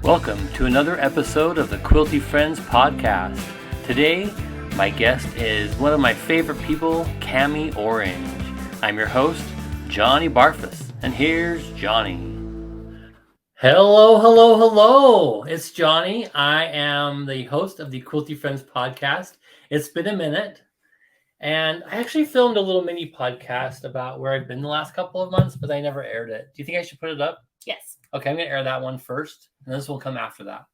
Welcome to another episode of the Quilty Friends podcast. Today, my guest is one of my favorite people, Cami Orange. I'm your host, Johnny Barfus, and here's Johnny. Hello. It's Johnny. I am the host of the Quilty Friends podcast. It's been a minute, and I actually filmed a little mini podcast about where I've been the last couple of months, but I never aired it. Do you think I should put it up? Yes. Okay, I'm going to air that one first, and this will come after that.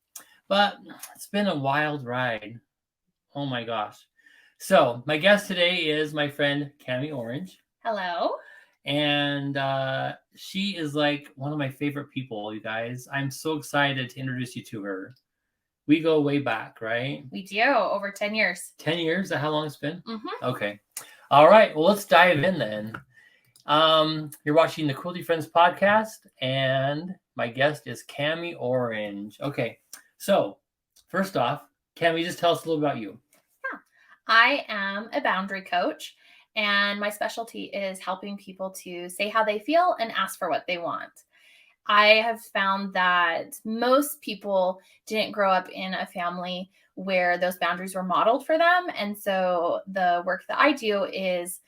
But it's been a wild ride. Oh my gosh. So my guest today is my friend, Cami Orange. Hello. And she is like one of my favorite people, you guys. I'm so excited to introduce you to her. We go way back, right? We do, over 10 years. 10 years? Is that how long it's been? Mm-hmm. Okay. All right. Well, let's dive in then. You're watching the Quilty Friends podcast, and my guest is Cami Orange. Okay, so first off, Cami, just tell us a little about you. Yeah. I am a boundary coach, and my specialty is helping people to say how they feel and ask for what they want. I have found that most people didn't grow up in a family where those boundaries were modeled for them, and so the work that I do is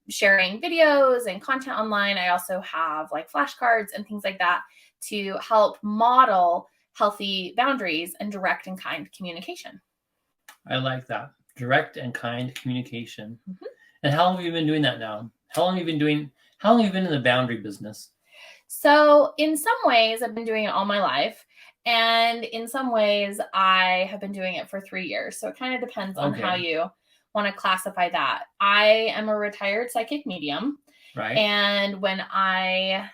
sharing videos and content online. I also have like flashcards and things like that to help model healthy boundaries and direct and kind communication. I like that. Direct and kind communication. Mm-hmm. And how long have you been doing that now? How long have you been in the boundary business? So in some ways, I've been doing it all my life. And in some ways, I have been doing it for 3 years. So it kind of depends on how you want to classify that. I am a retired psychic medium. Right. And when I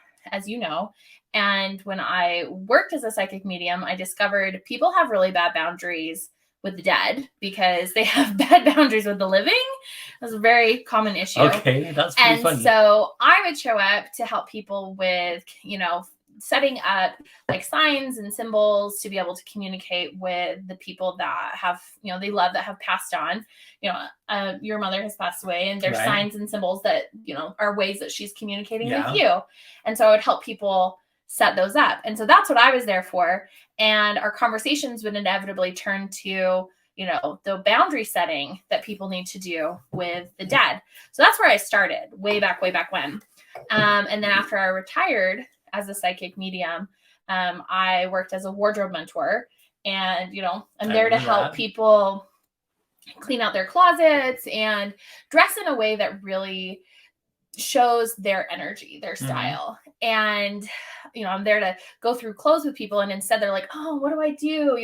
worked as a psychic medium, I discovered people have really bad boundaries with the dead because they have bad boundaries with the living. That's a very common issue. Okay, that's pretty funny. And so I would show up to help people with, setting up like signs and symbols to be able to communicate with the people that have, they love, that have passed on. Your mother has passed away, and there's signs and symbols that, are ways that she's communicating with you. And so I would help people set those up. And so that's what I was there for. And our conversations would inevitably turn to, the boundary setting that people need to do with the dead. So that's where I started way back when. And then after I retired as a psychic medium, I worked as a wardrobe mentor, and, I'm there to help people clean out their closets and dress in a way that really shows their energy, their style. And, I'm there to go through clothes with people. And instead they're like, oh, what do I do?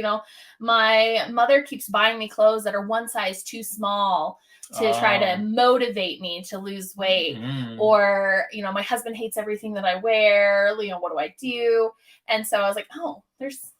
My mother keeps buying me clothes that are one size too small to try to motivate me to lose weight. Or, my husband hates everything that I wear. What do I do? And so I was like, oh, there's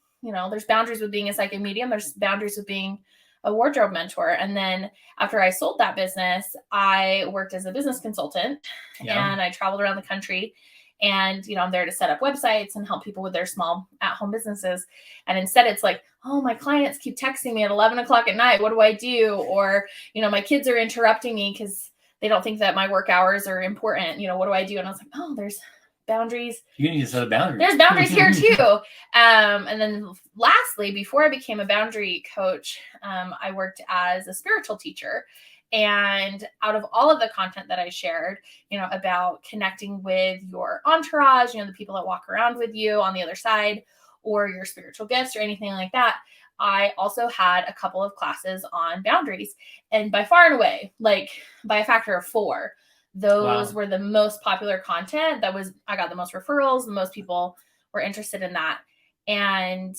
boundaries with being a psychic medium. There's boundaries with being a wardrobe mentor. And then after I sold that business, I worked as a business consultant, and I traveled around the country. And, I'm there to set up websites and help people with their small at-home businesses. And instead it's like, oh, my clients keep texting me at 11 o'clock at night. What do I do? Or, my kids are interrupting me because they don't think that my work hours are important. What do I do? And I was like, oh, there's boundaries. You need to set a boundary. There's boundaries here too. And then lastly, before I became a boundary coach, I worked as a spiritual teacher. And out of all of the content that I shared, about connecting with your entourage, the people that walk around with you on the other side, or your spiritual gifts or anything like that, I also had a couple of classes on boundaries. And by far and away, like by a factor of 4, those were the most popular content. I got the most referrals. The most people were interested in that. And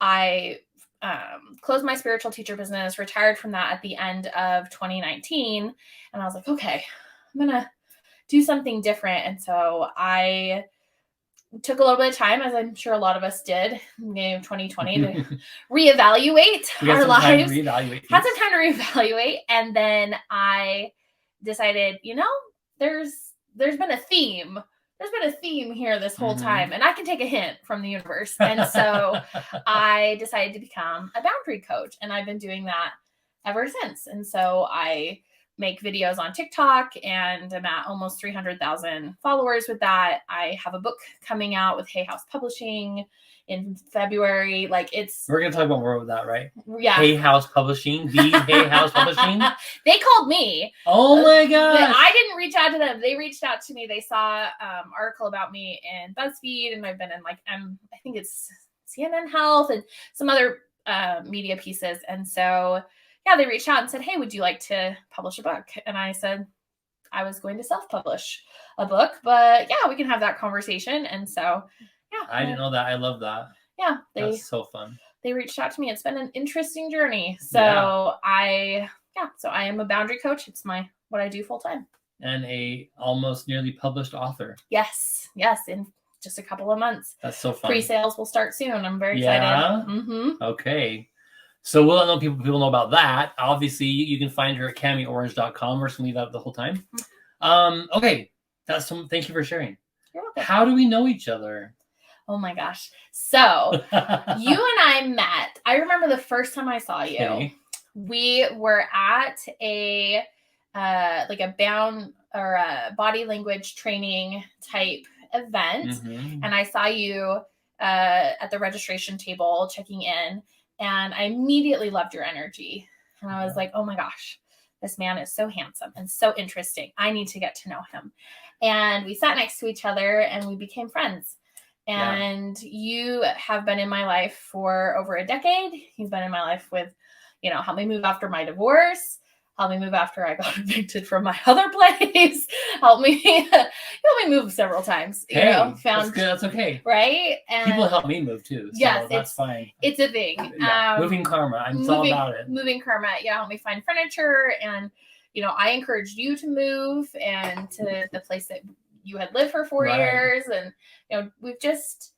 I closed my spiritual teacher business, retired from that at the end of 2019. And I was like, okay, I'm going to do something different. And so I took a little bit of time, as I'm sure a lot of us did in 2020, to reevaluate our lives. Had some time to reevaluate. And then I decided, there's been a theme. There's been a theme here this whole time, and I can take a hint from the universe. And so I decided to become a boundary coach, and I've been doing that ever since. And so I make videos on TikTok, and I'm at almost 300,000 followers with that. I have a book coming out with Hay House Publishing in February. Like we're gonna talk about more of that, right? Yeah. Hay House Publishing, the Hay House Publishing. They called me. Oh my gosh! I didn't reach out to them. They reached out to me. They saw article about me in BuzzFeed, and I've been in I think it's CNN Health and some other media pieces. And so yeah, they reached out and said, hey, would you like to publish a book? And I said I was going to self-publish a book, but yeah, we can have that conversation. And so yeah, I didn't know that. I love that. Yeah, that's so fun. They reached out to me. It's been an interesting journey. So I am a boundary coach. It's what I do full time. And a almost nearly published author. Yes, in just a couple of months. That's so fun. Pre-sales will start soon. I'm very excited. Yeah. Mm-hmm. Okay. So we'll let people know about that. Obviously, you can find her at camiorange.com. We're just gonna leave that the whole time. Okay. Thank you for sharing. You're welcome. How do we know each other? Oh my gosh. So you and I met. I remember the first time I saw you. Okay. We were at a bound or a body language training type event. Mm-hmm. And I saw you at the registration table checking in, and I immediately loved your energy. And I was like, oh my gosh, this man is so handsome and so interesting. I need to get to know him. And we sat next to each other and we became friends. And you have been in my life for over a decade. You've been in my life with, helped me move after my divorce, helped me move after I got evicted from my other place, helped me move several times. That's good. That's okay. Right? And people help me move too. So yes, that's fine. It's a thing. Yeah. Moving karma. I'm all about it. Moving karma. Yeah, help me find furniture, and I encouraged you to move and to the place that you had lived for 4 years, and we've just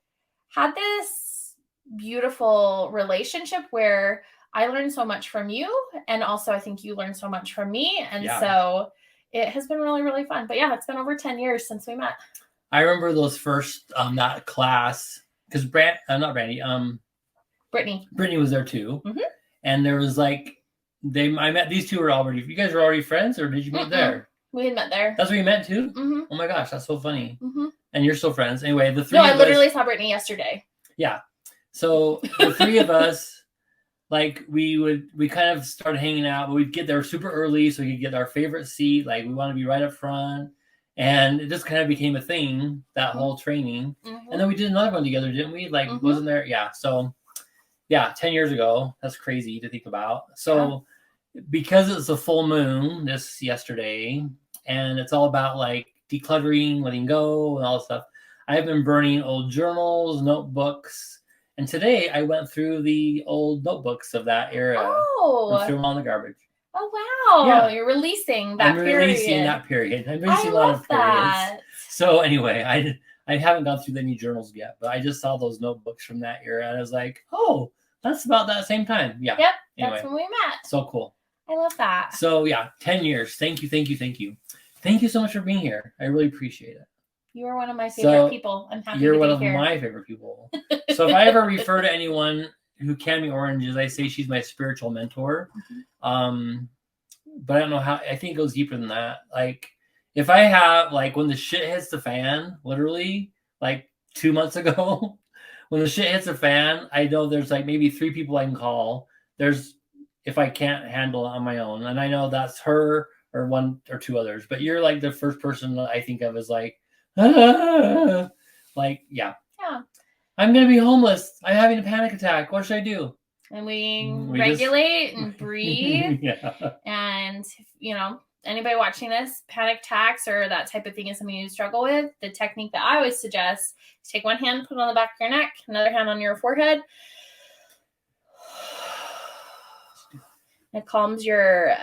had this beautiful relationship where I learned so much from you, and also I think you learned so much from me, and so it has been really, really fun. But yeah, it's been over 10 years since we met. I remember those first that class, because Brittany was there too, and there was I met these two you guys were already friends, or did you meet there? We had met there. That's where you met too? Mm-hmm. Oh my gosh, that's so funny. Mm-hmm. And you're still friends. Anyway, the three I literally saw Brittany yesterday. Yeah. So the three of us, we kind of started hanging out, but we'd get there super early so we could get our favorite seat. We want to be right up front. And it just kind of became a thing, that whole training. Mm-hmm. And then we did another one together, didn't we? Wasn't there? Yeah. So, 10 years ago. That's crazy to think about. So because it's a full moon yesterday, and it's all about decluttering, letting go, and all that stuff, I've been burning old journals, notebooks, and today I went through the old notebooks of that era and threw them on the garbage. Oh wow! Yeah. You're releasing that period. I'm releasing that period. I'm releasing a lot of periods. So anyway, I haven't gone through any journals yet, but I just saw those notebooks from that era, and I was like, oh, that's about that same time. Yeah. Yep. Anyway, that's when we met. So cool. I love that. So 10 years. Thank you. Thank you so much for being here. I really appreciate it. You are one of my favorite people. I'm happy you're to one be of here. My favorite people. So if I ever refer to anyone who Cami Orange is, I say she's my spiritual mentor. Mm-hmm. But I don't know how. I think it goes deeper than that. If I have when the shit hits the fan, literally 2 months ago, when the shit hits the fan, I know there's maybe 3 people I can call. If I can't handle it on my own, and I know that's her or 1 or 2 others, but you're the first person that I think of as yeah, I'm gonna be homeless. I'm having a panic attack. What should I do? And we regulate and breathe. And anybody watching this, panic attacks or that type of thing is something you struggle with. The technique that I always suggest is take one hand, put it on the back of your neck, another hand on your forehead. It calms your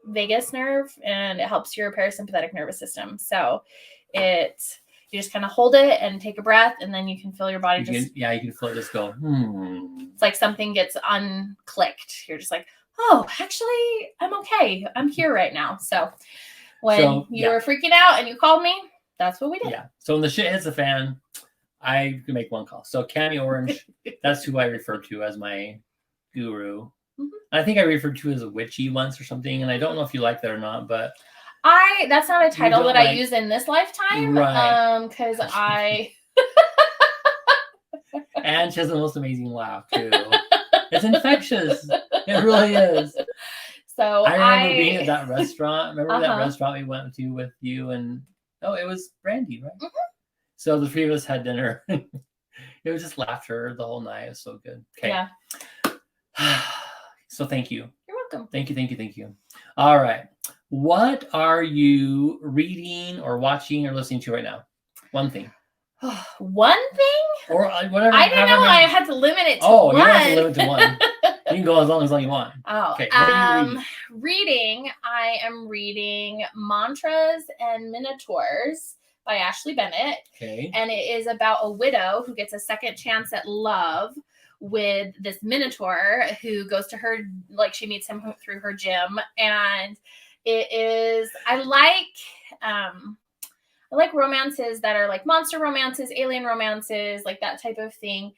vagus nerve, and it helps your parasympathetic nervous system. So you just kind of hold it and take a breath, and then you can feel your body you can feel it just go. It's like something gets unclicked. You're just like, oh, actually, I'm okay. I'm here right now. So when you were freaking out and you called me, that's what we did. Yeah. So when the shit hits the fan, I can make one call. So Cami Orange, that's who I refer to as my guru. I think I referred to it as a witchy once or something, and I don't know if you like that or not, but that's not a title that I use in this lifetime. Right. Because I and she has the most amazing laugh too. It's infectious. It really is. So I remember being at that restaurant. Remember that restaurant we went to with you and it was Brandy, right? So the three of us had dinner. It was just laughter the whole night. It was so good. Okay. Yeah. So thank you. You're welcome. Thank you. All right. What are you reading or watching or listening to right now? One thing. One thing? Or whatever. I didn't know I had to limit it to one. You don't have to limit to one. You can go as long as you want. Oh, okay. What are you reading? I am reading Mantras and Minotaurs by Ashley Bennett. Okay. And it is about a widow who gets a second chance at love with this Minotaur who goes to her, like she meets him through her gym. And it is, I like romances that are like monster romances, alien romances, like that type of thing,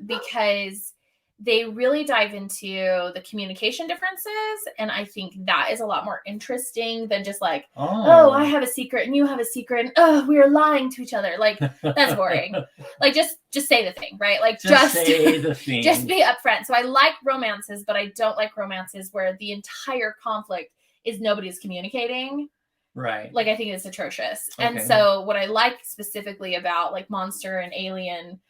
because they really dive into the communication differences. And I think that is a lot more interesting than just like, oh, I have a secret and you have a secret. And, oh, we are lying to each other. Like, that's boring. Like, just say the thing, right? Like, just say the thing. Just be upfront. So I like romances, but I don't like romances where the entire conflict is nobody's communicating. Right. Like, I think it's atrocious. Okay. And so what I like specifically about like monster and alien,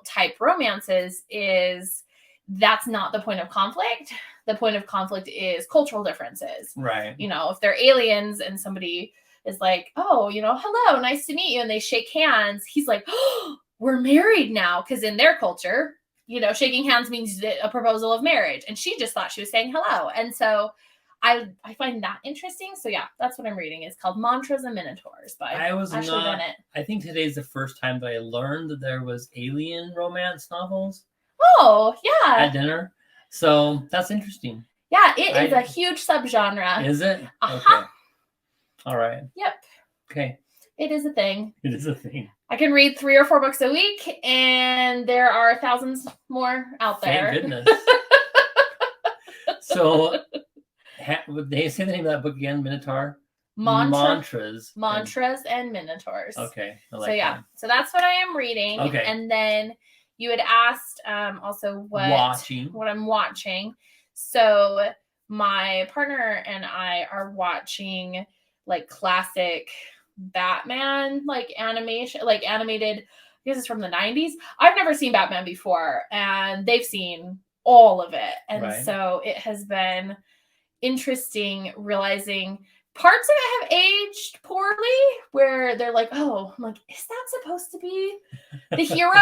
type romances is that's not the point of conflict. The point of conflict is cultural differences. Right. If they're aliens and somebody is like, oh, hello, nice to meet you. And they shake hands. He's like, oh, we're married now. Because in their culture, shaking hands means a proposal of marriage. And she just thought she was saying hello. And so I find that interesting. So yeah, that's what I'm reading. It's called Mantras and Minotaurs by Ashley Bennett. I think today's the first time that I learned that there was alien romance novels. Oh, yeah. At dinner. So that's interesting. Yeah, it is a huge subgenre. Is it? Okay. All right. Yep. Okay. It is a thing. It is a thing. I can read 3 or 4 books a week, and there are thousands more out there. Thank goodness. So, they say the name of that book again, Minotaur? Mantras and Minotaurs. Okay. That. So that's what I am reading. Okay. And then you had asked also what I'm watching. So my partner and I are watching like classic Batman, like animation, like animated. I guess it's from the 90s. I've never seen Batman before, and they've seen all of it. And so it has been interesting realizing parts of it have aged poorly, where they're like, oh, I'm like, is that supposed to be the hero?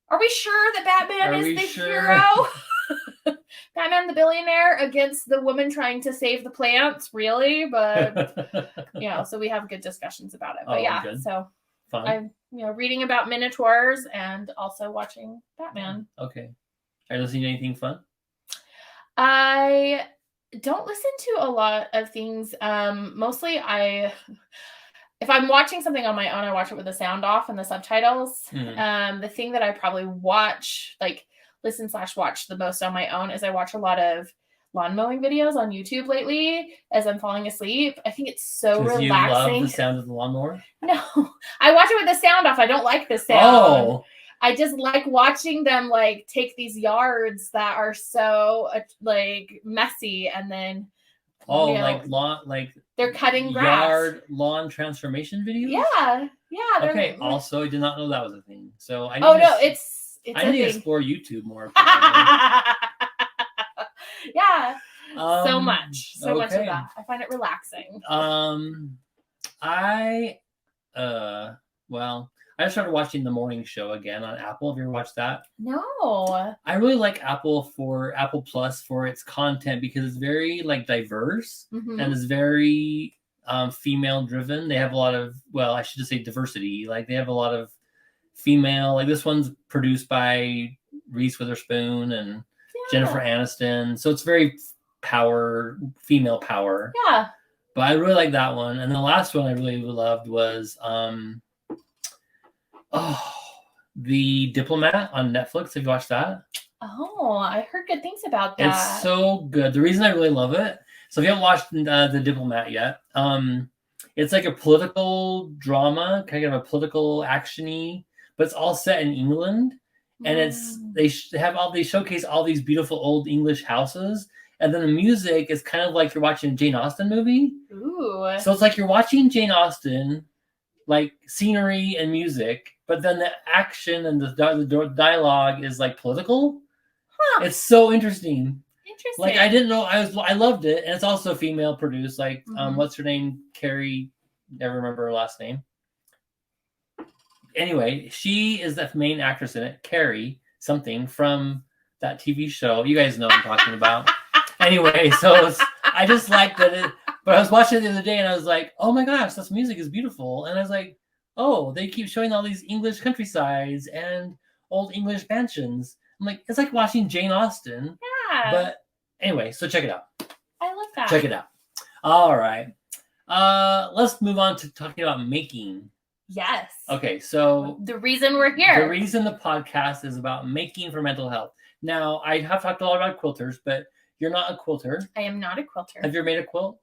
Are we sure that Batman is the hero? Batman the billionaire against the woman trying to save the plants, really? But so we have good discussions about it. But good. So fun. I'm reading about Minotaurs and also watching Batman. Okay. Are you listening to anything fun? I don't listen to a lot of things. Mostly if I'm watching something on my own, I watch it with the sound off and the subtitles. Mm-hmm. The thing that I probably watch, like listen/watch the most on my own, is I watch a lot of lawn mowing videos on YouTube lately as I'm falling asleep. I think it's so relaxing. You love the sound of the lawnmower? No, I watch it with the sound off. I don't like the sound. Oh. I just like watching them like take these yards that are so like messy and then like lawn, like they're cutting grass. Lawn transformation videos. Yeah. Okay. Also, I did not know that was a thing. So I need to explore YouTube more. Yeah. So much of that. I find it relaxing. I just started watching The Morning Show again on Apple. Have you ever watched that? No. I really like Apple Plus for its content because it's very like diverse and it's very female driven. They have a lot of, I should just say diversity. Like they have a lot of female, like this one's produced by Reese Witherspoon and Jennifer Aniston. So it's very female power. Yeah. But I really like that one. And the last one I really loved was The Diplomat on Netflix. Have you watched that? Oh, I heard good things about that. It's so good. The reason I really love it, so if you haven't watched The Diplomat yet, it's like a political drama, kind of a political action-y, but it's all set in England, and it's they showcase all these beautiful old English houses, and then the music is kind of like you're watching a Jane Austen movie. Ooh. So it's like you're watching Jane Austen, like scenery and music, but then the action and the dialogue is like political. Huh. It's so interesting. Interesting. Like I didn't know I loved it, and it's also female produced. Like what's her name? Carrie. Never remember her last name. Anyway, she is the main actress in it. Carrie something from that TV show. You guys know what I'm talking about. Anyway, so I just liked that. But I was watching it the other day, and I was like, "Oh my gosh, this music is beautiful!" And I was like, "Oh, they keep showing all these English countrysides and old English mansions." I'm like, it's like watching Jane Austen. Yeah. But anyway, so check it out. I love that. Check it out. All right. Let's move on to talking about making. Yes. Okay, so the reason we're here. The reason the podcast is about making for mental health. Now, I have talked a lot about quilters, but you're not a quilter. I am not a quilter. Have you ever made a quilt?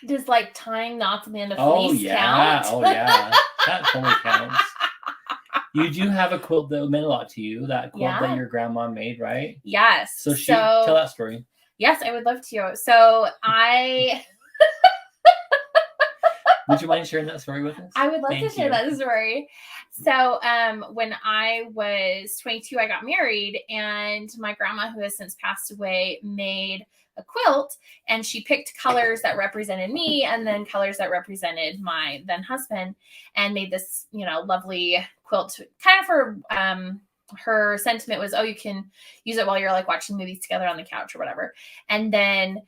Does like tying knots at the end of fleece count? Oh yeah. That totally counts. You do have a quilt that meant a lot to you, that quilt that your grandma made, right? Yes. So tell that story. Yes, I would love to. So would you mind sharing that story with us? I would love to share that story. So when I was 22, I got married, and my grandma, who has since passed away, made a quilt, and she picked colors that represented me and then colors that represented my then husband, and made this, lovely quilt kind of for her sentiment was, you can use it while you're like watching movies together on the couch or whatever. And then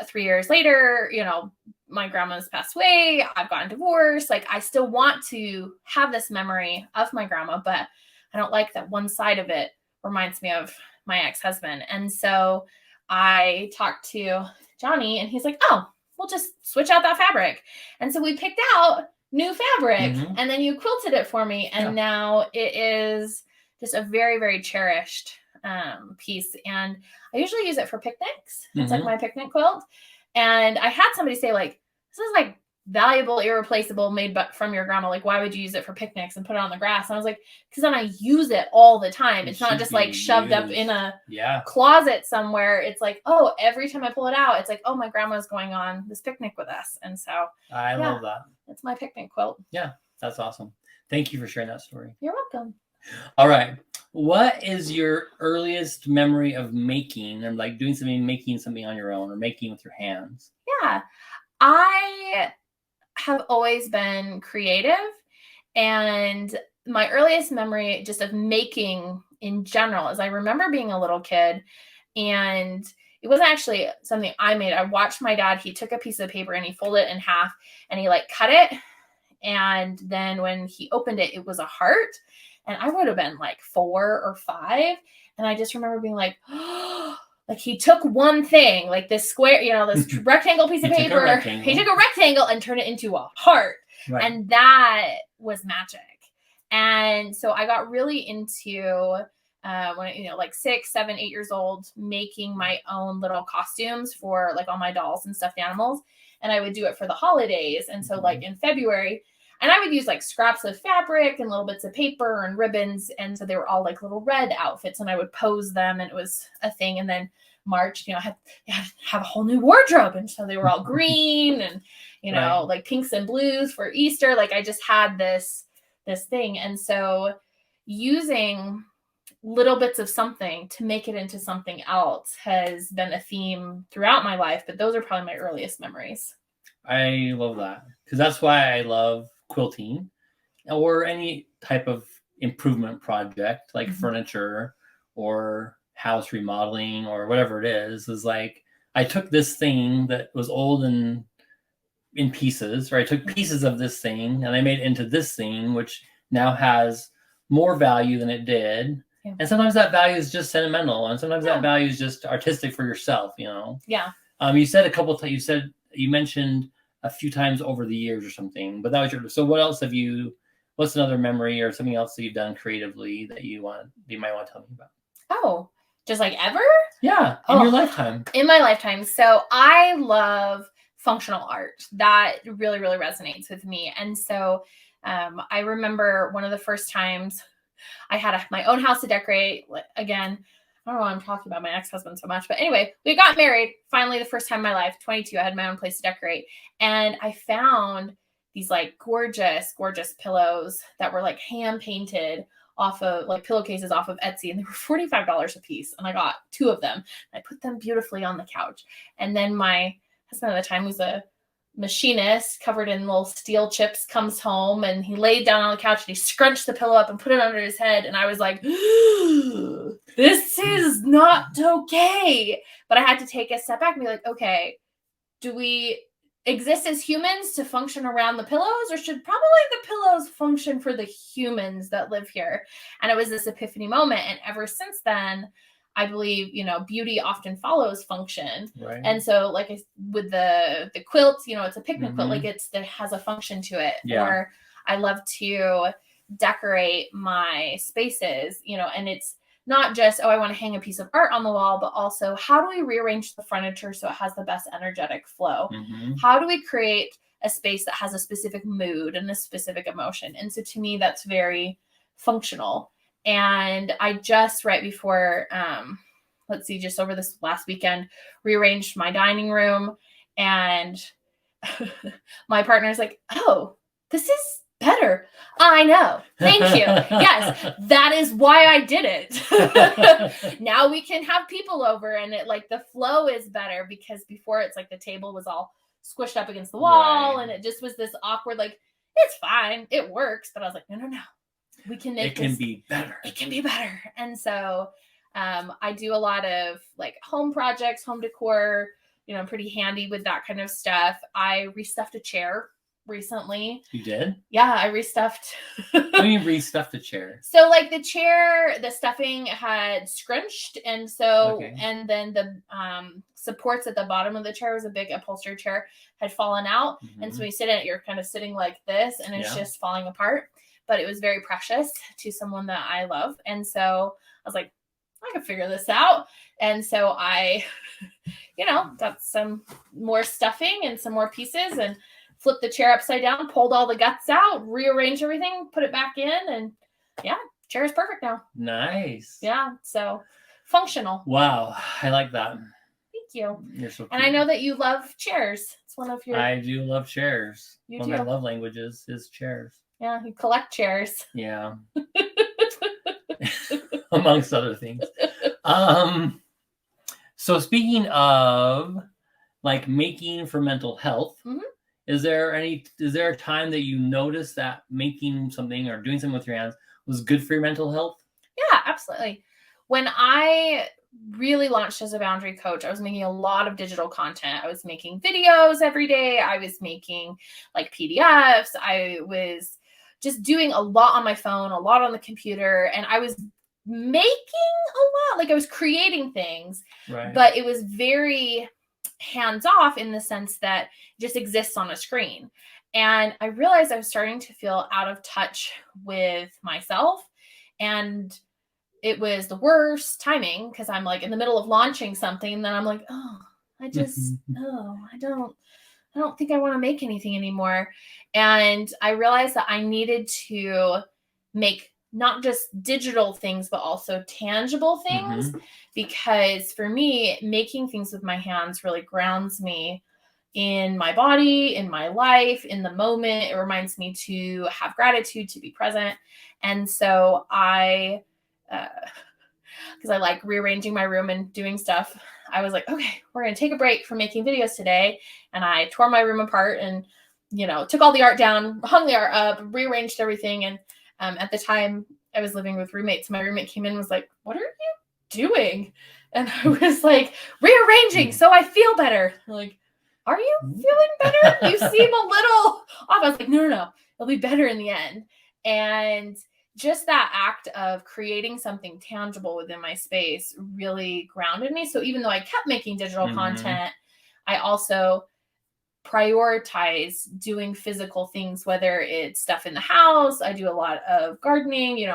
3 years later, my grandma's passed away. I've gotten divorced. Like I still want to have this memory of my grandma, but I don't like that one side of it reminds me of my ex-husband. And so I talked to Johnny, and he's like, we'll just switch out that fabric. And so we picked out new fabric, and then you quilted it for me. And now it is just a very, very cherished piece. And I usually use it for picnics. It's like my picnic quilt. And I had somebody say like, this is like valuable, irreplaceable, made from your grandma. Like, why would you use it for picnics and put it on the grass? And I was like, because then I use it all the time. It's not just like shoved up in a closet somewhere. It's like, every time I pull it out, it's like, my grandma's going on this picnic with us. And so I love that. It's my picnic quilt. Yeah, that's awesome. Thank you for sharing that story. You're welcome. All right. What is your earliest memory of making and like making something on your own or making with your hands? Yeah. I have always been creative, and my earliest memory just of making in general is I remember being a little kid, and it wasn't actually something I made. I watched my dad. He took a piece of paper and he folded it in half and he like cut it. And then when he opened it, it was a heart. And I would have been like 4 or 5. And I just remember being like, like he took one thing, like this square, this rectangle piece of paper. He took a rectangle and turned it into a heart. Right. And that was magic. And so I got really into when like 6, 7, 8 years old, making my own little costumes for like all my dolls and stuffed animals. And I would do it for the holidays. And so like in February, and I would use like scraps of fabric and little bits of paper and ribbons. And so they were all like little red outfits, and I would pose them, and it was a thing. And then March, I had to have a whole new wardrobe. And so they were all green and, like pinks and blues for Easter. Like I just had this thing. And so using little bits of something to make it into something else has been a theme throughout my life. But those are probably my earliest memories. I love that, because that's why I love quilting or any type of improvement project like furniture or house remodeling or whatever it is like I took this thing that was old and in pieces, or I took pieces of this thing and I made it into this thing, which now has more value than it did. Yeah. And sometimes that value is just sentimental, and sometimes that value is just artistic for yourself, Yeah. You said a couple times, you mentioned a few times over the years or something, but that was so what else what's another memory or something else that you've done creatively that you might want to tell me about? Oh, just like ever? Yeah, in your lifetime. In my lifetime. So I love functional art. That really, really resonates with me. And so I remember one of the first times I had my own house to decorate. Again, I don't know why I'm talking about my ex-husband so much, but anyway, we got married. Finally, the first time in my life, 22, I had my own place to decorate. And I found these like gorgeous, gorgeous pillows that were like hand painted off of like pillowcases off of Etsy. And they were $45 a piece. And I got 2 of them. I put them beautifully on the couch. And then my husband at the time was a machinist covered in little steel chips comes home, and he laid down on the couch and he scrunched the pillow up and put it under his head. And I was like, this is not okay. But I had to take a step back and be like, okay, do we exist as humans to function around the pillows, or should probably the pillows function for the humans that live here? And it was this epiphany moment. And ever since then, I believe, beauty often follows function. Right. And so like with the quilt, it's a picnic quilt, like it has a function to it. Yeah. Or I love to decorate my spaces, and it's not just, I want to hang a piece of art on the wall, but also how do we rearrange the furniture so it has the best energetic flow? How do we create a space that has a specific mood and a specific emotion? And so to me, that's very functional. And I just right before, just over this last weekend, rearranged my dining room, and my partner's like, oh, this is better. I know. Thank you. Yes, that is why I did it. Now we can have people over, and it like the flow is better, because before it's like the table was all squished up against the wall, and it just was this awkward, like, it's fine, it works. But I was like, no. We can make it can be better. It can be better. And so I do a lot of like home projects, home decor. I'm pretty handy with that kind of stuff. I restuffed a chair recently. You did? Yeah, I restuffed. What do you mean restuffed a chair? So like the chair, the stuffing had scrunched. And so, and then the supports at the bottom of the chair, was a big upholstered chair, had fallen out. And so when you sit in it, you're kind of sitting like this, and it's just falling apart. But it was very precious to someone that I love. And so I was like, I can figure this out. And so I, got some more stuffing and some more pieces, and flipped the chair upside down, pulled all the guts out, rearranged everything, put it back in. And chair is perfect now. Nice. Yeah. So functional. Wow. I like that. Thank you. You're so cute. And I know that you love chairs. It's one of your... I do love chairs. One of my love languages is chairs. Yeah, you collect chairs. Yeah. Amongst other things. So speaking of like making for mental health, is there a time that you noticed that making something or doing something with your hands was good for your mental health? Yeah, absolutely. When I really launched as a boundary coach, I was making a lot of digital content. I was making videos every day. I was making like PDFs. I was just doing a lot on my phone, a lot on the computer, and I was making a lot. Like I was creating things, but it was very hands-off in the sense that it just exists on a screen. And I realized I was starting to feel out of touch with myself, and it was the worst timing, because I'm like in the middle of launching something, and then I'm like, I don't think I want to make anything anymore. And I realized that I needed to make not just digital things, but also tangible things, because for me, making things with my hands really grounds me in my body, in my life, in the moment. It reminds me to have gratitude, to be present. And so because I like rearranging my room and doing stuff, I was like, okay, we're going to take a break from making videos today. And I tore my room apart and, took all the art down, hung the art up, rearranged everything. And at the time I was living with roommates. My roommate came in and was like, what are you doing? And I was like, rearranging so I feel better. I'm like, are you feeling better? You seem a little off. I was like, no, it'll be better in the end. And just that act of creating something tangible within my space really grounded me. So even though I kept making digital content, I also prioritize doing physical things, whether it's stuff in the house. I do a lot of gardening,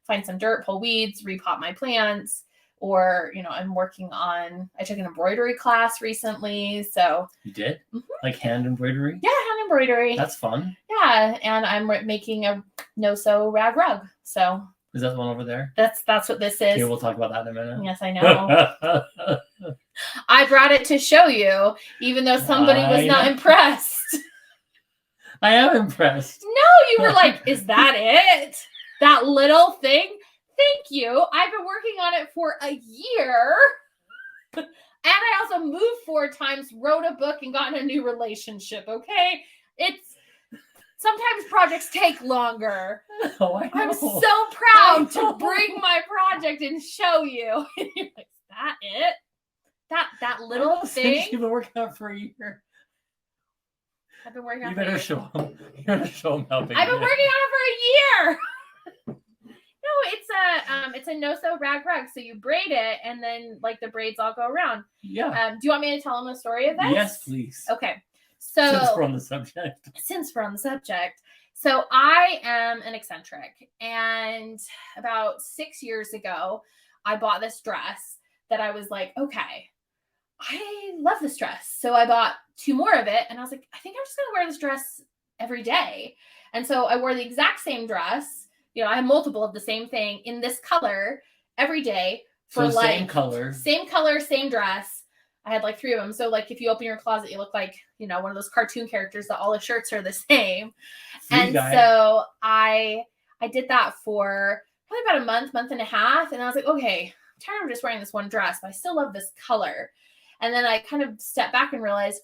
find some dirt, pull weeds, repot my plants. or, I took an embroidery class recently. So You did? Like hand embroidery? yeah, hand embroidery. That's fun. Yeah. And I'm making a no-sew rag rug. So is that the one over there? That's what this is. Okay, we'll talk about that in a minute. Yes, I know. I brought it to show you, even though somebody was not impressed. I am impressed. No, you were like, is that it? That little thing? Thank you. I've been working on it for a year. And I also moved 4 times, wrote a book, and got in a new relationship, okay? Sometimes projects take longer. Oh, I know. I'm so proud to bring my project and show you. And you're like, is that it? That little thing? You've been working on it for a year. I've been working on it for a year. You better show them how big I've been working on it for a year. No, it's a no-sew rag rug. So you braid it, and then like the braids all go around. Yeah. Do you want me to tell them the story of this? Yes, please. Okay. So since we're on the subject. So I am an eccentric, and about 6 years ago, I bought this dress that I was like, okay, I love this dress. So I bought 2 more of it, and I was like, I think I'm just gonna wear this dress every day. And so I wore the exact same dress. I have multiple of the same thing in this color every day for same color, same dress. I had like 3 of them. So like if you open your closet, you look like, one of those cartoon characters that all the shirts are the same. So I did that for probably about a month and a half. And I was like, okay, I'm tired of just wearing this one dress, but I still love this color. And then I kind of stepped back and realized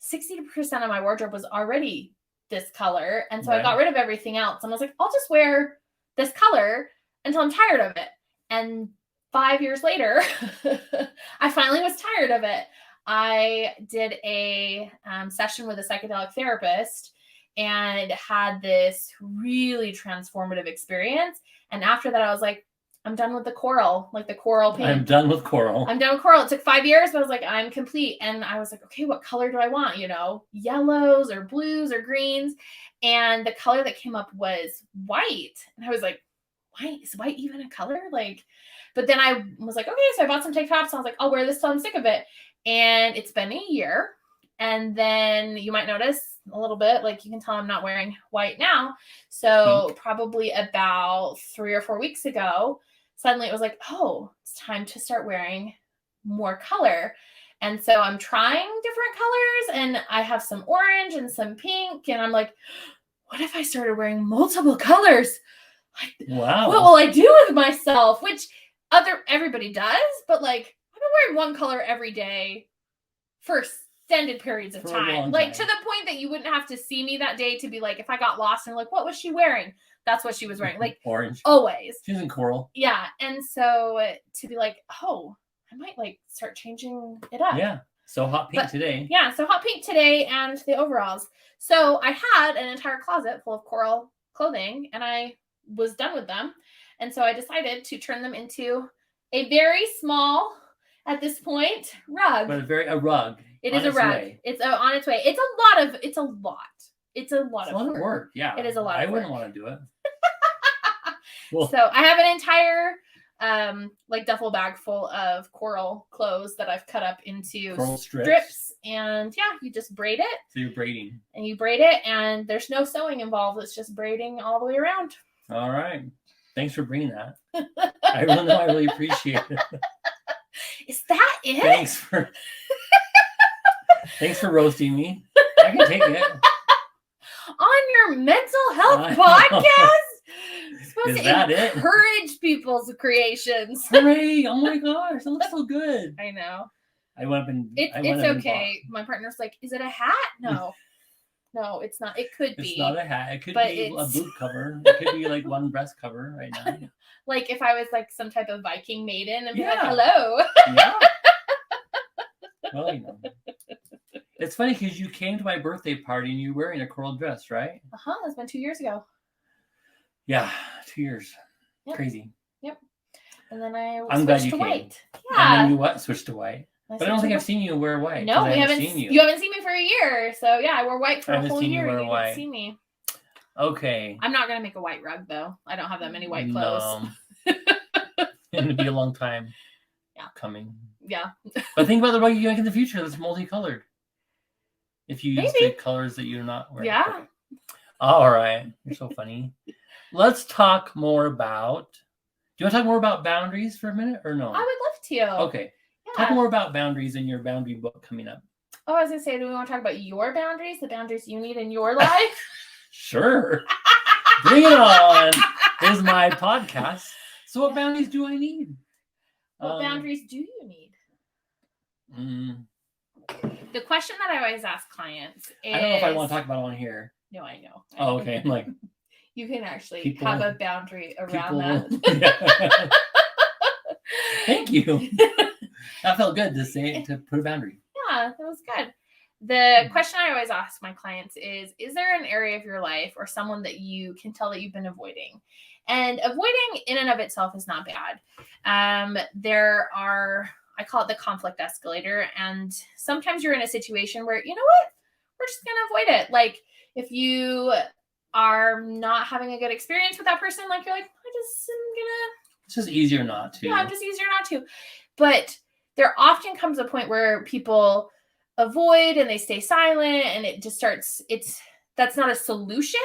60% of my wardrobe was already this color. And so I got rid of everything else. And I was like, I'll just wear this color until I'm tired of it. And 5 years later, I finally was tired of it. I did a session with a psychedelic therapist and had this really transformative experience. And after that, I was like, I'm done with the coral, like the coral paint. I'm done with coral. It took 5 years, but I was like, I'm complete. And I was like, okay, what color do I want? Yellows or blues or greens. And the color that came up was white. And I was like, white? Is white even a color? But then I was like, okay, so I bought some tank tops. And I was like, I'll wear this till I'm sick of it. And it's been a year. And then you might notice a little bit, like you can tell I'm not wearing white now. So probably about 3 or 4 weeks ago, suddenly it was like, oh, it's time to start wearing more color. And so I'm trying different colors, and I have some orange and some pink. And I'm like, what if I started wearing multiple colors? Wow. What will I do with myself? Which everybody does, but like I've been wearing one color every day for extended periods of time. Like to the point that you wouldn't have to see me that day to be like, if I got lost and like, what was she wearing? That's what she was wearing. Like orange. Always. She's in coral. Yeah. And so to be like, oh, I might like start changing it up. Yeah. So hot pink today. Yeah. So hot pink today and the overalls. So I had an entire closet full of coral clothing, and I was done with them. And so I decided to turn them into a very small, at this point, rug. But a rug. It is a rug. It's on its way. It's a lot of work. Yeah. It is a lot of work. I wouldn't want to do it. So I have an entire duffel bag full of coral clothes that I've cut up into coral strips. And yeah, you just braid it. So you're braiding. And you braid it, and there's no sewing involved. It's just braiding all the way around. All right. Thanks for bringing that. I really appreciate it. Is that it? Thanks for roasting me. I can take it. On your mental health podcast? Is that it? Encourage people's creations. Hooray! Oh my gosh, that looks so good. I know. I went up and it's okay. My partner's like, is it a hat? No. No, it's not. It could be. It's not a hat. It could be a boot cover. It could be like one breast cover right now. Like if I was like some type of Viking maiden and be like, hello. Yeah. Well, it's funny because you came to my birthday party and you were wearing a coral dress, right? That's been 2 years ago. Yeah, 2 years. Yep. Crazy. Yep. And then I switched to white. Yeah. And then you switched to white. But I don't think I've seen you wear white. No, we haven't seen you. You haven't seen me for a year. So yeah, I wore white for a whole year. You didn't see me. Okay. I'm not gonna make a white rug though. I don't have that many white clothes. No. It'll be a long time. upcoming. Yeah. But think about the rug you make in the future that's multicolored. If you use Maybe. the colors that you're not wearing. Yeah. Okay. All right. You're so funny. Let's talk more about... Do you want to talk more about boundaries for a minute or no? I would love to. Okay. Yeah. Talk more about boundaries in your boundary book coming up. Oh, I was going to say, do we want to talk about your boundaries, the boundaries you need in your life? Sure. Bring it on. This is my podcast. So what boundaries do I need? What boundaries do you need? Mm, The question that I always ask clients is... I don't know if I want to talk about it on here. No, I know. Oh, okay. I'm like... You can actually have a boundary around that. Yeah. Thank you. That felt good to put a boundary. Yeah, that was good. The question I always ask my clients is there an area of your life or someone that you can tell that you've been avoiding? And avoiding in and of itself is not bad. There are, I call it the conflict escalator. And sometimes you're in a situation where, you know what, we're just going to avoid it. Like if you are not having a good experience with that person, like you're like, It's just easier not to. Yeah, just easier not to. But there often comes a point where people avoid and they stay silent and it just starts, that's not a solution.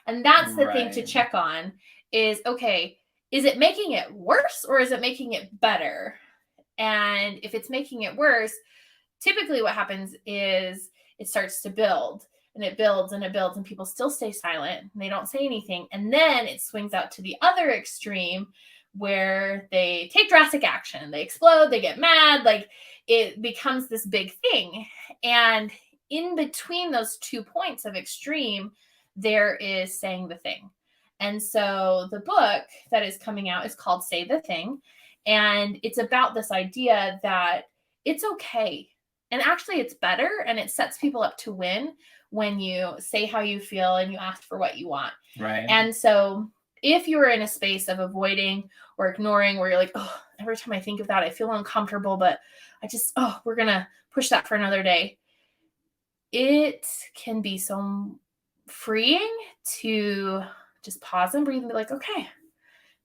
And that's the thing to check on is, okay, is it making it worse or is it making it better? And if it's making it worse, typically what happens is it starts to build. And it builds and it builds and people still stay silent and they don't say anything. And then it swings out to the other extreme where they take drastic action. They explode, they get mad, like it becomes this big thing. And in between those 2 points of extreme, there is saying the thing. And so the book that is coming out is called Say the Thing. And it's about this idea that it's okay. And actually it's better and it sets people up to win when you say how you feel and you ask for what you want. Right. And so if you are in a space of avoiding or ignoring where you're like, oh, every time I think of that, I feel uncomfortable, but I just, we're going to push that for another day. It can be so freeing to just pause and breathe and be like, okay,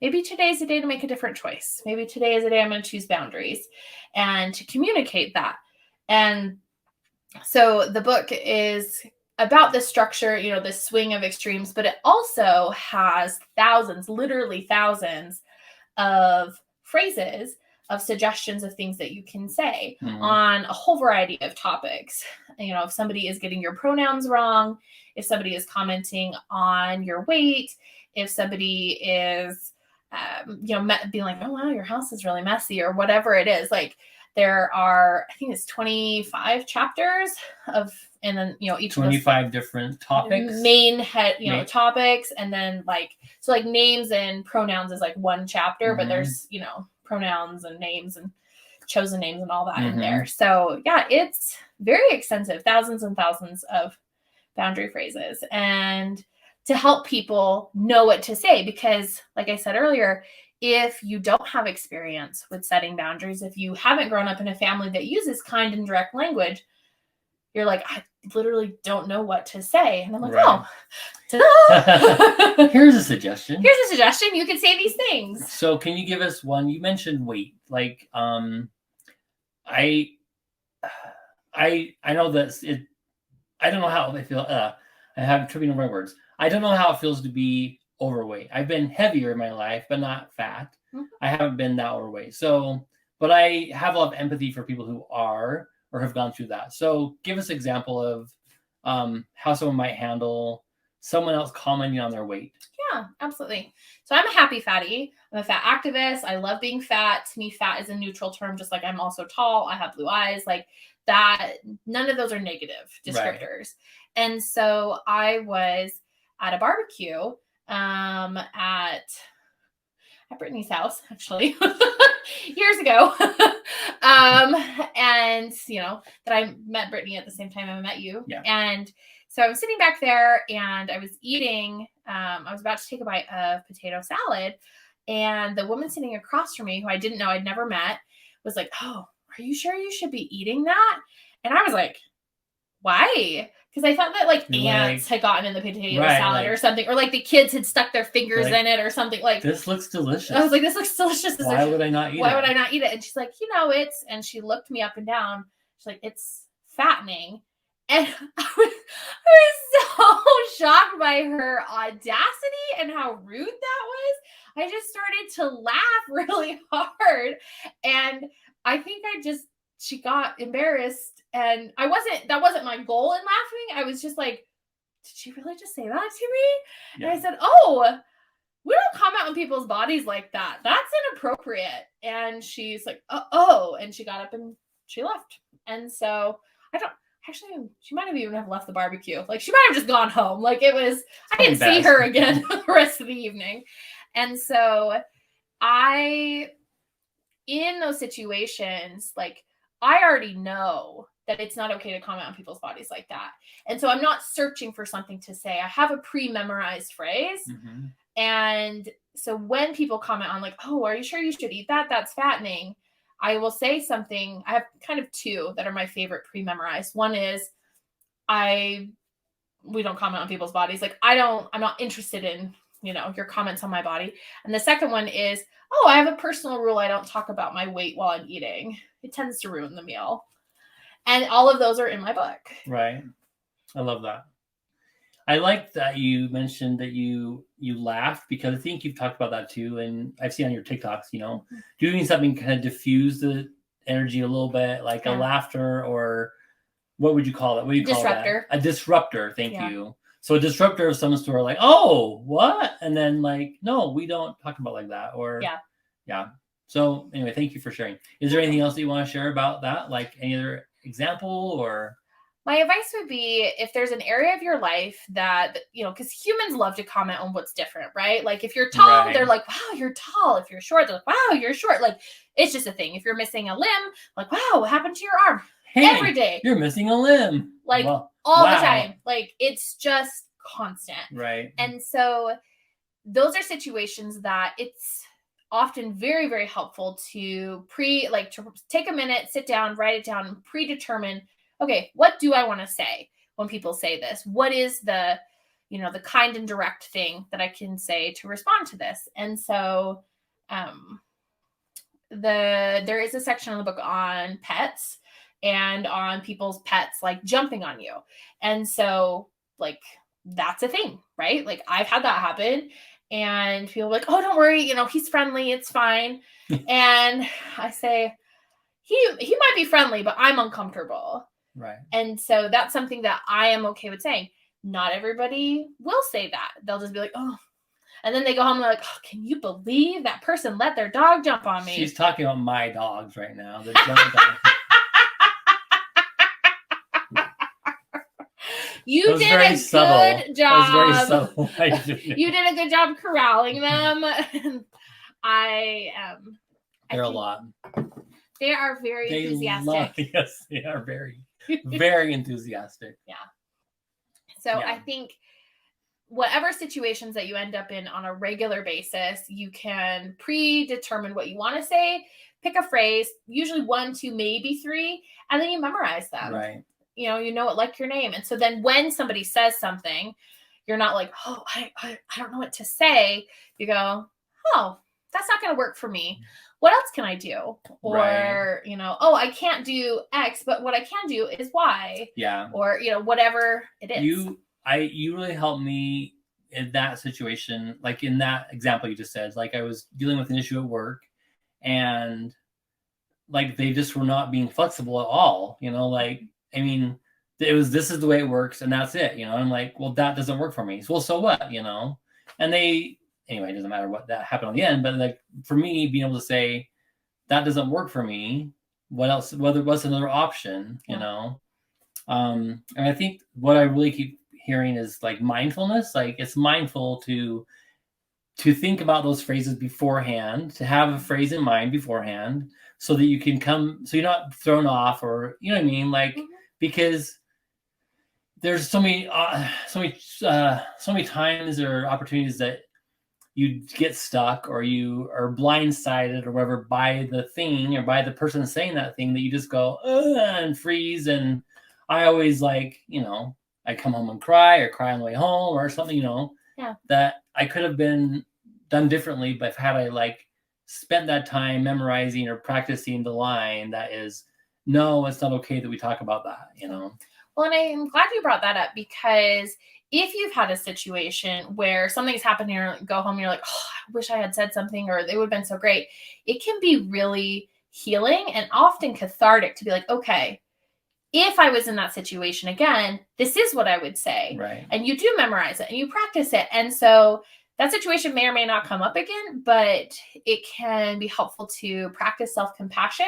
maybe today's a day to make a different choice. Maybe today is a day I'm going to choose boundaries and to communicate that. And so the book is about the structure, this swing of extremes, but it also has thousands, literally thousands of phrases, of suggestions of things that you can say on a whole variety of topics. If somebody is getting your pronouns wrong, if somebody is commenting on your weight, if somebody is, being like, oh, wow, your house is really messy or whatever it is, like, there are, I think it's 25 chapters of, and then, each 25 of those different topics, main topics. And then so names and pronouns is like one chapter, but there's, pronouns and names and chosen names and all that in there. So yeah, it's very extensive, thousands and thousands of boundary phrases and to help people know what to say. Because like I said earlier, if you don't have experience with setting boundaries, if you haven't grown up in a family that uses kind and direct language, you're like, I literally don't know what to say. And I'm like, oh, here's a suggestion. You can say these things. So can you give us one? You mentioned weight. Like, I know that I don't know how I feel. I have tripping over my words. I don't know how it feels to be overweight. I've been heavier in my life, but not fat. I haven't been that overweight. So, but I have a lot of empathy for people who are or have gone through that. So give us an example of how someone might handle someone else commenting on their weight. Yeah, absolutely. So I'm a happy fatty. I'm a fat activist. I love being fat. To me, fat is a neutral term, just like I'm also tall. I have blue eyes. Like that, none of those are negative descriptors. Right. And so I was at a barbecue at Brittany's house, actually, years ago. And, that I met Brittany at the same time I met you. Yeah. And so I was sitting back there and I was eating, I was about to take a bite of potato salad. And the woman sitting across from me, who I didn't know, I'd never met, was like, oh, are you sure you should be eating that? And I was like, why? Because I thought that like ants had gotten in the potato salad or something, or like the kids had stuck their fingers in it or something. Like, this looks delicious. I was like, this looks delicious. Why would I not eat it? Why would I not eat it? And she's like, it's, and she looked me up and down. She's like, it's fattening. And I was so shocked by her audacity and how rude that was. I just started to laugh really hard. And I think she got embarrassed. And that wasn't my goal in laughing. I was just like, did she really just say that to me? Yeah. And I said, oh, we don't comment on people's bodies like that. That's inappropriate. And she's like, oh, and she got up and she left. And so she might have even have left the barbecue. Like, she might have just gone home. Like, I didn't see her again the rest of the evening. And so in those situations, like, I already know that it's not okay to comment on people's bodies like that. And so I'm not searching for something to say. I have a pre-memorized phrase. Mm-hmm. And so when people comment on like, oh, are you sure you should eat that? That's fattening. I will say something. I have kind of two that are my favorite pre-memorized. One is we don't comment on people's bodies. Like, I'm not interested in, your comments on my body. And the second one is, oh, I have a personal rule. I don't talk about my weight while I'm eating. It tends to ruin the meal. And all of those are in my book. Right. I love that. I like that you mentioned that you laughed, because I think you've talked about that too. And I've seen on your TikToks, doing something kind of diffuse the energy a little bit, like a laughter, or what would you call it? What do you call that? A disruptor. Thank you. So a disruptor of some sort, like, oh, what? And then like, no, we don't talk about like that. Or yeah. So anyway, thank you for sharing. Is there anything else that you want to share about that? Like any other example? Or my advice would be, if there's an area of your life that, because humans love to comment on what's different, right? Like, if you're tall, they're like, wow, you're tall. If you're short, they're like, wow, you're short. Like, it's just a thing. If you're missing a limb, like, wow, what happened to your arm? Hey, every day. You're missing a limb. Like, all the time. Like, it's just constant. Right. And so those are situations that it's often very, very helpful to take a minute, sit down, write it down, and predetermine, okay, what do I want to say when people say this? What is the kind and direct thing that I can say to respond to this? And so there is a section in the book on pets and on people's pets, like, jumping on you. And so, like, that's a thing, right? Like, I've had that happen, and people are like, oh, don't worry, he's friendly, it's fine. And I say, he might be friendly, but I'm uncomfortable. Right. And so that's something that I am okay with saying. Not everybody will say that. They'll just be like, oh. And then they go home and they're like, oh, can you believe that person let their dog jump on me? She's talking about my dogs right now. The dogs. You did a good job. You did a good job corralling them. They're a lot. They are very enthusiastic. Yes, they are very, very enthusiastic. Yeah. So I think whatever situations that you end up in on a regular basis, you can predetermine what you want to say, pick a phrase, usually 1, 2, maybe 3, and then you memorize them. Right. You know it like your name. And so then when somebody says something, you're not like, oh, I don't know what to say. You go, oh, that's not going to work for me. What else can I do? Or, oh, I can't do X, but what I can do is Y. Yeah. Or, whatever it is. You really helped me in that situation. Like in that example you just said, like I was dealing with an issue at work, and like they just were not being flexible at all. This is the way it works, and that's it. And I'm like, well, that doesn't work for me. Well, so what? And anyway, it doesn't matter what that happened on the end, but like for me, being able to say that doesn't work for me, what else? What's another option? And I think what I really keep hearing is like mindfulness. Like, it's mindful to think about those phrases beforehand, to have a phrase in mind beforehand, so that you can so you're not thrown off, or like, because there's so many times or opportunities that you get stuck, or you are blindsided or whatever by the thing or by the person saying that thing, that you just go and freeze. And I always like, I come home and cry on the way home or something, that I could have been done differently, but had I like spent that time memorizing or practicing the line that is, no, it's not okay that we talk about that, Well, and I'm glad you brought that up, because if you've had a situation where something's happened here, go home, and you're like, oh, I wish I had said something, or it would have been so great. It can be really healing and often cathartic to be like, okay, if I was in that situation again, this is what I would say. Right. And you do memorize it and you practice it. And so that situation may or may not come up again, but it can be helpful to practice self-compassion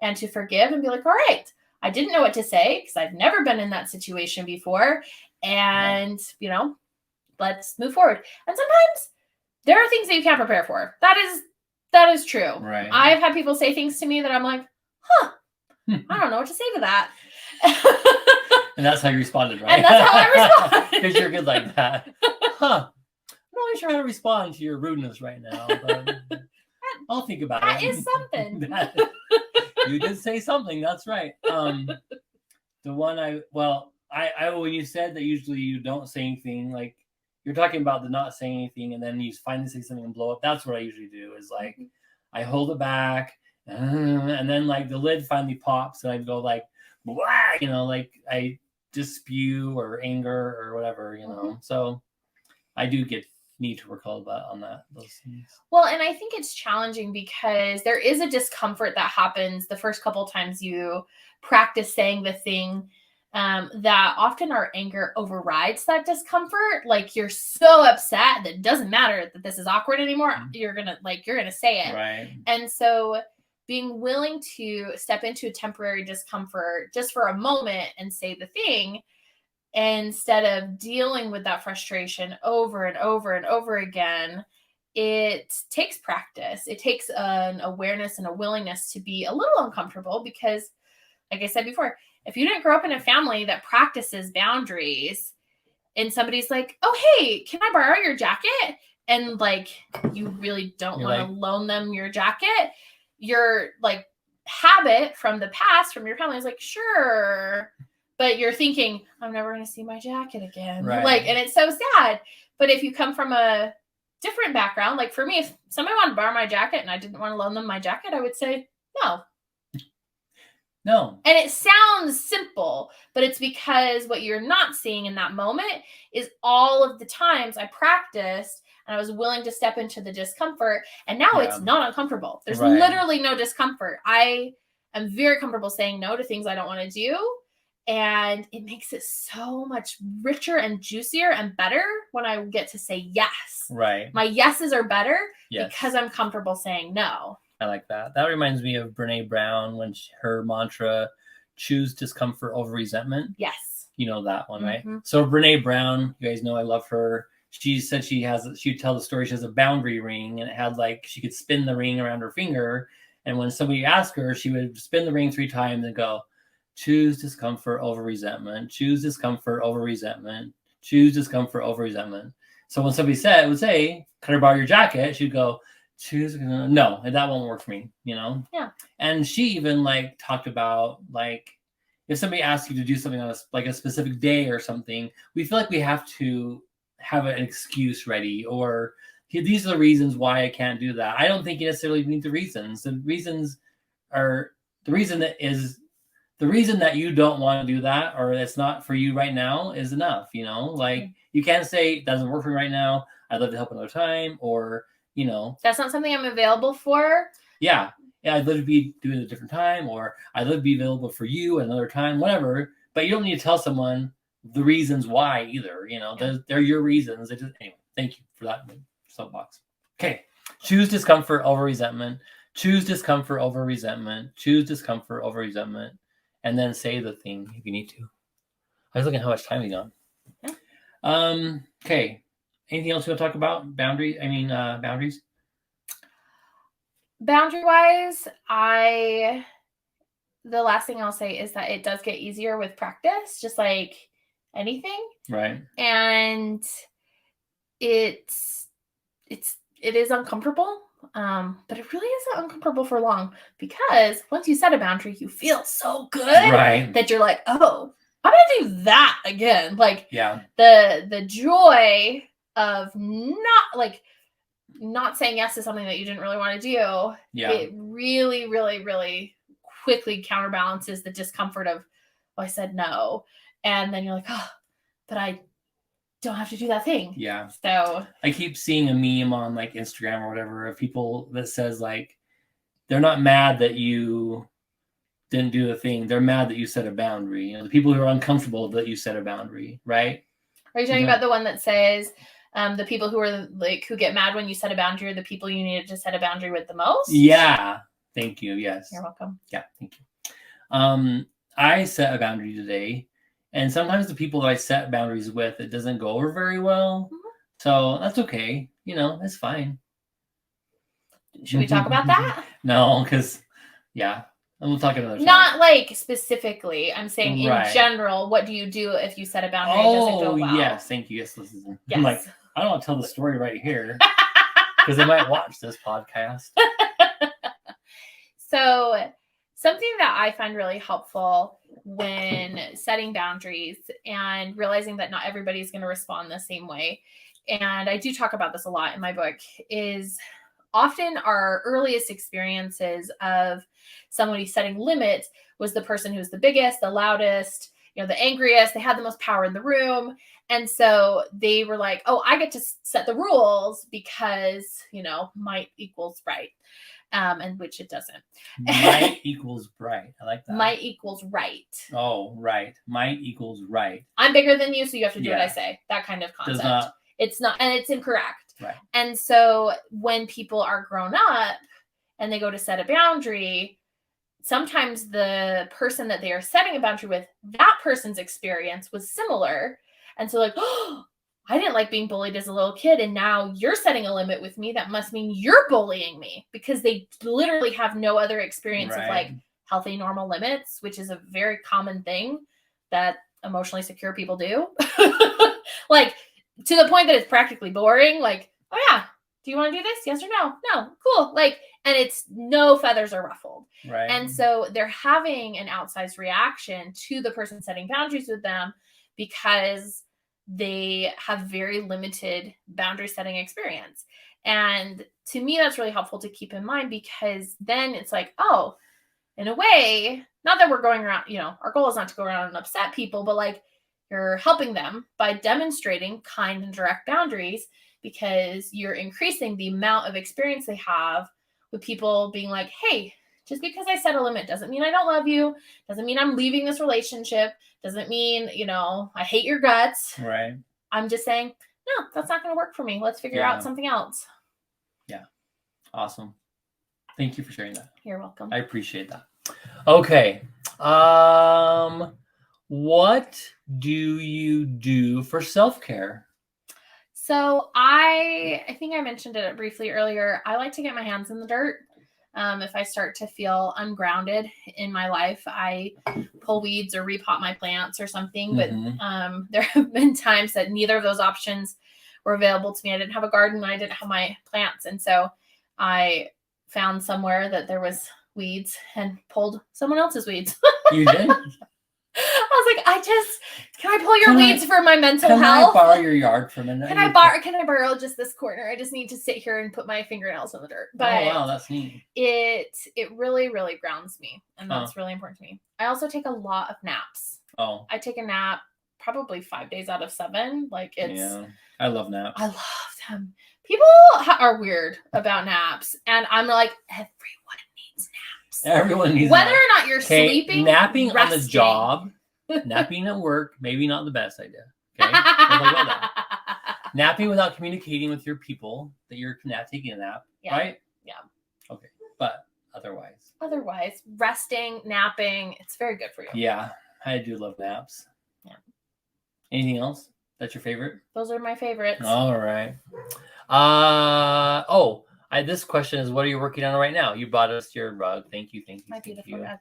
and to forgive and be like, all right, I didn't know what to say because I've never been in that situation before. And, let's move forward. And sometimes there are things that you can't prepare for. That is true. Right. I've had people say things to me that I'm like, I don't know what to say to that. And that's how you responded, right? And that's how I responded. Because you're good like that. I'm not really sure how to respond to your rudeness right now, but I'll think about it. That is something. You did say something. That's right. The one when you said that usually you don't say anything, like you're talking about the not saying anything, and then you finally say something and blow up. That's what I usually do. Is like I hold it back, and then like the lid finally pops, and I go like, wah, like I just spew or anger or whatever, So I do need to work on those things. Well, and I think it's challenging because there is a discomfort that happens the first couple times you practice saying the thing, that often our anger overrides that discomfort. Like you're so upset that it doesn't matter that this is awkward anymore. Mm-hmm. You're gonna say it. Right. And so being willing to step into a temporary discomfort just for a moment and say the thing, instead of dealing with that frustration over and over and over again, it takes practice. It takes an awareness and a willingness to be a little uncomfortable because, like I said before, if you didn't grow up in a family that practices boundaries and somebody's like, oh, hey, can I borrow your jacket? And like, you really don't want to loan them your jacket. Your like habit from the past, from your family is like, sure. But you're thinking, I'm never going to see my jacket again. Right. And it's so sad. But if you come from a different background, like for me, if somebody wanted to borrow my jacket and I didn't want to loan them my jacket, I would say, no. And it sounds simple, but it's because what you're not seeing in that moment is all of the times I practiced and I was willing to step into the discomfort. And now it's not uncomfortable. There's literally no discomfort. I am very comfortable saying no to things I don't want to do. And it makes it so much richer and juicier and better when I get to say yes. Right. My yeses are better because I'm comfortable saying no. I like that. That reminds me of Brene Brown when her mantra, choose discomfort over resentment. Yes. You know that one, right? Mm-hmm. So Brene Brown, you guys know I love her. She said she'd tell the story. She has a boundary ring and it had like, she could spin the ring around her finger. And when somebody asked her, she would spin the ring 3 times and go, choose discomfort over resentment, choose discomfort over resentment, choose discomfort over resentment. So when somebody would say, can I borrow your jacket? She'd go, choose, no, that won't work for me, Yeah. And she even like talked about like, if somebody asks you to do something on a specific day or something, we feel like we have to have an excuse ready, or these are the reasons why I can't do that. I don't think you necessarily need the reasons. The reasons are the reason that you don't want to do that, or it's not for you right now, is enough. Like you can't say it doesn't work for me right now. I'd love to help another time, or that's not something I'm available for. Yeah, I'd love to be doing it at a different time, or I'd love to be available for you another time, whatever. But you don't need to tell someone the reasons why either. They're your reasons. Anyway, thank you for that soapbox. Okay, choose discomfort over resentment. Choose discomfort over resentment. Choose discomfort over resentment. And then say the thing if you need to. I was looking at how much time we got. Yeah. Okay. Anything else you want to talk about? Boundaries? Boundary-wise, the last thing I'll say is that it does get easier with practice, just like anything. Right. And it is uncomfortable. But it really isn't uncomfortable for long, because once you set a boundary, you feel so good that you're like, oh, I'm gonna do that again. Like, Yeah. The joy of not saying yes to something that you didn't really want to do. Yeah. It really, really, really quickly counterbalances the discomfort of, oh, I said no. And then you're like, oh, but I don't have to do that thing. Yeah. So I keep seeing a meme on like Instagram or whatever of people that says like, they're not mad that you didn't do the thing. They're mad that you set a boundary. You know, the people who are uncomfortable that you set a boundary, right? Are you talking about the one that says the people who are like who get mad when you set a boundary are the people you needed to set a boundary with the most? Yeah. Thank you. Yes. You're welcome. Yeah. Thank you. I set a boundary today, and sometimes the people that I set boundaries with, it doesn't go over very well. Mm-hmm. So that's okay. You know, it's fine. Should we talk about that? No, because yeah. And we'll talk another time. Not like specifically. I'm saying in general, what do you do if you set a boundary and it doesn't go well? Yes, thank you. Yes, listen. Yes. I'm like, I don't want to tell the story right here because they might watch this podcast. So something that I find really helpful when setting boundaries and realizing that not everybody is going to respond the same way, and I do talk about this a lot in my book, is often our earliest experiences of somebody setting limits was the person who's the biggest, the loudest, the angriest. They had the most power in the room. And so they were like, oh, I get to set the rules because, might equals right. And which it doesn't. Might equals right. I like that. Might equals right. Oh, right. Might equals right. I'm bigger than you, so you have to do what I say. That kind of concept. It's not, and it's incorrect. Right. And so when people are grown up and they go to set a boundary, sometimes the person that they are setting a boundary with, that person's experience was similar. And so like, oh, I didn't like being bullied as a little kid. And now you're setting a limit with me. That must mean you're bullying me, because they literally have no other experience of like healthy, normal limits, which is a very common thing that emotionally secure people do. Like, to the point that it's practically boring. Like, oh yeah, do you want to do this? Yes or no? No. Cool. Like, and it's no feathers are ruffled. Right. And so they're having an outsized reaction to the person setting boundaries with them because they have very limited boundary setting experience. And to me, that's really helpful to keep in mind, because then it's like, oh, in a way, not that we're going around, our goal is not to go around and upset people, but like, you're helping them by demonstrating kind and direct boundaries, because you're increasing the amount of experience they have with people being like, hey, just because I set a limit doesn't mean I don't love you, doesn't mean I'm leaving this relationship, doesn't mean, I hate your guts. Right. I'm just saying, no, that's not going to work for me. Let's figure out something else. Yeah. Awesome. Thank you for sharing that. You're welcome. I appreciate that. Okay. What do you do for self-care? So I think I mentioned it briefly earlier. I like to get my hands in the dirt. If I start to feel ungrounded in my life, I pull weeds or repot my plants or something. But there have been times that neither of those options were available to me. I didn't have a garden. I didn't have my plants. And so I found somewhere that there was weeds and pulled someone else's weeds. You did? I was like, can I pull your weeds for my mental health? Can I borrow your yard for a minute? Can I borrow just this corner? I just need to sit here and put my fingernails in the dirt. But oh, wow, that's neat. It really, really grounds me. And that's really important to me. I also take a lot of naps. Oh. I take a nap probably 5 days out of 7. Like, it's... Yeah, I love naps. I love them. People are weird about naps. And I'm like, everyone needs naps. Everyone needs Whether or not you're sleeping, napping resting. On the job, napping at work, maybe not the best idea. Okay, napping without communicating with your people that you're taking a nap, right? Yeah. Okay, but otherwise, resting, napping, it's very good for you. Yeah, I do love naps. Yeah. Anything else that's your favorite? Those are my favorites. All right. This question is, what are you working on right now? You bought us your rug. Thank you. My beautiful rug.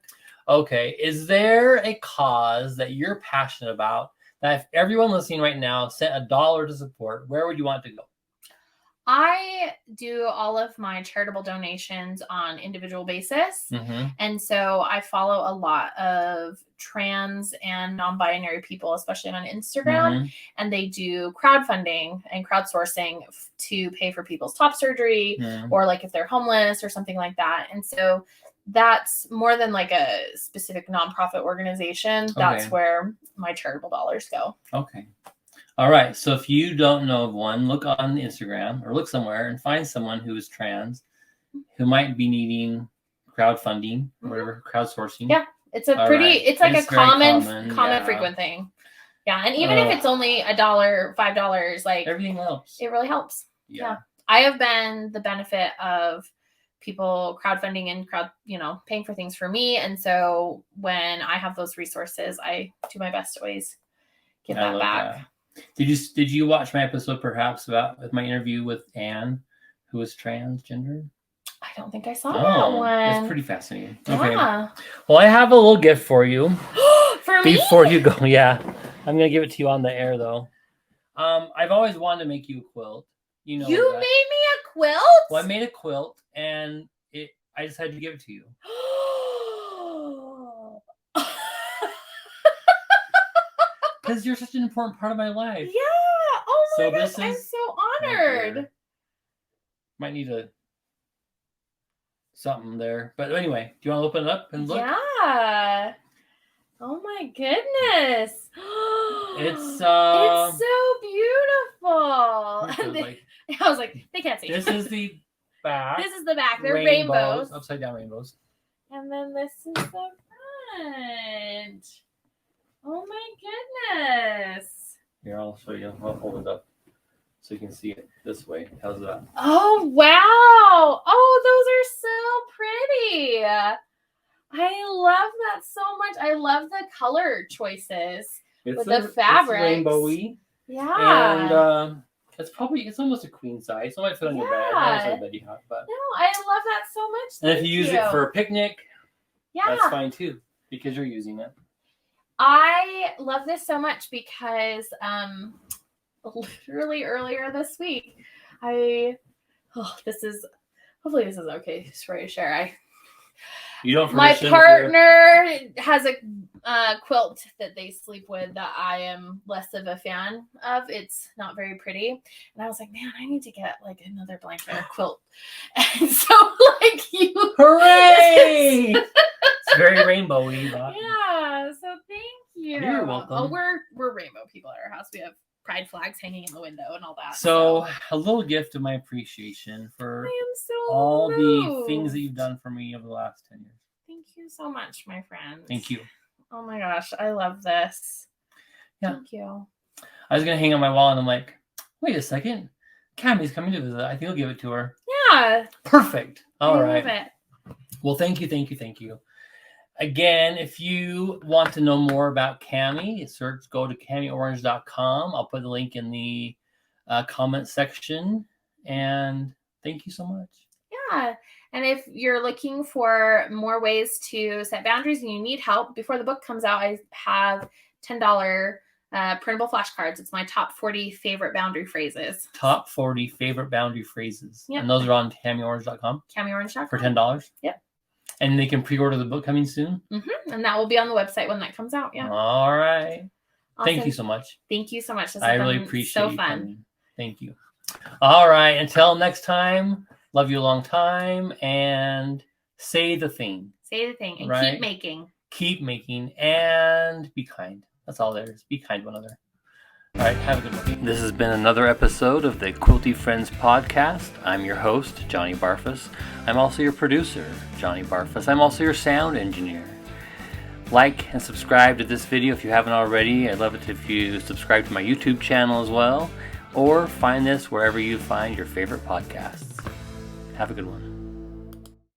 Okay. Is there a cause that you're passionate about that if everyone listening right now sent $1 to support, where would you want to go? I do all of my charitable donations on individual basis. And so I follow a lot of trans and non-binary people, especially on Instagram. And they do crowdfunding and crowdsourcing to pay for people's top surgery or like if they're homeless or something like that. And so that's more than like a specific nonprofit organization. That's where my charitable dollars go. Okay. All right. So if you don't know of one, look on Instagram or look somewhere and find someone who is trans who might be needing crowdfunding or whatever, crowdsourcing. Yeah. It's a it's like a common frequent thing. Yeah. And even if it's only $1, $5, like everything helps. It really helps. Yeah. I have been the benefit of people crowdfunding and paying for things for me. And so when I have those resources, I do my best to always give that back. That. Did you watch my episode perhaps with my interview with Anne, who was transgender? I don't think I saw that one. It's pretty fascinating. Yeah. Okay. Well, I have a little gift for you. For me? Before you go, yeah. I'm gonna give it to you on the air though. I've always wanted to make you a quilt. You know. You made me a quilt? Well, I made a quilt and I decided to give it to you. Because you're such an important part of my life. Yeah. Oh my gosh, I'm so honored. Might need something there. But anyway, do you want to open it up and look? Yeah. Oh my goodness. It's so beautiful. I was like, they can't see. This is the back. This is the back. They're rainbows. Upside down rainbows. And then this is the front. Oh my goodness. Here, I'll show you. I'll hold it up so you can see it this way. How's that? Oh, wow. Oh, those are so pretty. I love that so much. I love the color choices with the fabric. It's rainbowy. Yeah. And it's almost a queen size. So I might fit on your bed. I don't know you have, but no, I love that so much. And if you use it for a picnic, that's fine too, because you're using it. I love this so much because literally earlier this week, hopefully this is okay for you to share. My partner has a quilt that they sleep with that I am less of a fan of. It's not very pretty. And I was like, man, I need to get like another blanket or quilt. And so hooray! It's very rainbowy. Yeah. So thank you. You're welcome. Oh, we're rainbow people at our house. We have pride flags hanging in the window and all that. So a little gift of my appreciation for all the things that you've done for me over the last 10 years. Thank you so much, my friend. Thank you. Oh my gosh, I love this. Yeah. Thank you. I was gonna hang on my wall and I'm like, wait a second. Cammie's coming to visit. I think I'll give it to her. Yeah. Perfect. All right. Love it. Well, thank you. Again, if you want to know more about Cammie, go to CammieOrange.com. I'll put the link in the comment section. And thank you so much. Yeah. And if you're looking for more ways to set boundaries and you need help, before the book comes out, I have $10 printable flashcards. It's my top 40 favorite boundary phrases. Top 40 favorite boundary phrases. Yep. And those are on CammieOrange.com. CammieOrange.com. For $10. Yep. And they can pre-order the book coming soon? Mm-hmm. And that will be on the website when that comes out. Yeah. All right. Awesome. Thank you so much. Thank you so much. I really appreciate it. So fun. Thank you. All right. Until next time, love you a long time. And say the thing. Say the thing. And keep making. Keep making. And be kind. That's all there is. Be kind to one another. All right, have a good one. This has been another episode of the Quilty Friends podcast. I'm your host, Johnny Barfus. I'm also your producer, Johnny Barfus. I'm also your sound engineer. Like and subscribe to this video if you haven't already. I'd love it if you subscribe to my YouTube channel as well, or find this wherever you find your favorite podcasts. Have a good one.